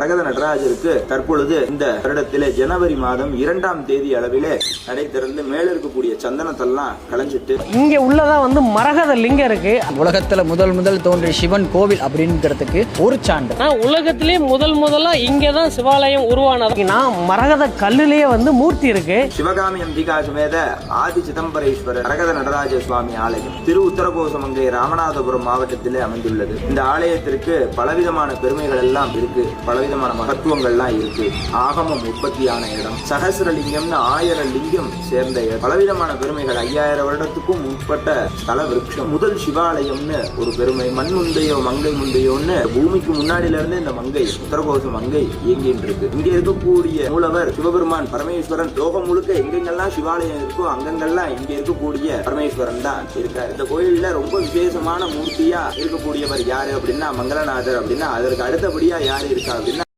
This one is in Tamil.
மரகத நடராஜருக்கு தற்பொழுது இந்த வருடத்திலே ஜனவரி மாதம் 2ஆம் தேதி அளவிலே நடை திறந்து மேல இருக்கக்கூடிய சந்தனத்தெல்லாம் களைஞ்சிட்டு இங்க உள்ளதா மரகத லிங்கம் இருக்கு. உலகத்துல முதல் தோன்றிய சிவன் கோவில் அப்படிங்கிறதுக்கு ஒரு சான்று. உலகத்திலே முதலா இங்கதான் சிவாலயம் உருவானது. மரகத கல்லுலயே மூர்த்தி இருக்கு. சிவகாமி அம்பிகா சுமேத ஆதி சிதம்பரேஸ்வரர் மரகத நடராஜ சுவாமி ஆலயம் திரு உத்தரகோசமங்கை ராமநாதபுரம் மாவட்டத்திலே அமைந்துள்ளது. இந்த ஆலயத்திற்கு பலவிதமான பெருமைகள் எல்லாம் இருக்கு, பலவிதமான மகத்துவங்கள்லாம் இருக்கு. ஆகமம் உற்பத்தியான இடம், சகசிரலிங்கம்னு 1000 லிங்கம் சேர்ந்த பலவிதமான பெருமைகள், 5000 வருடத்துக்கும் முற்பட்ட ஸ்தல விருட்சம், முதல் சிவாலயம்னு ஒரு பெருமை, மண் முந்தையோ மங்கை முந்தையோன்னு பூமிக்கு முன்னாடியில இருந்து இந்த மங்கை உத்தரகோச மங்கை இயங்கிட்டு இருக்கு. இங்க இருக்கக்கூடிய மூலவர் சிவபெருமான் பரமேஸ்வரன். லோகம் முழுக்க எங்கெங்கெல்லாம் சிவாலயம் இருக்கோ அங்கெங்கெல்லாம் இங்க இருக்கக்கூடிய பரமேஸ்வரன் தான் இருக்காரு. இந்த கோயில்ல ரொம்ப விசேஷமான மூர்த்தியா இருக்கக்கூடியவர் யாரு அப்படின்னா மங்களநாதர். அப்படின்னா அதற்கு அடுத்தபடியா யாரு இருக்கா அப்படின்னா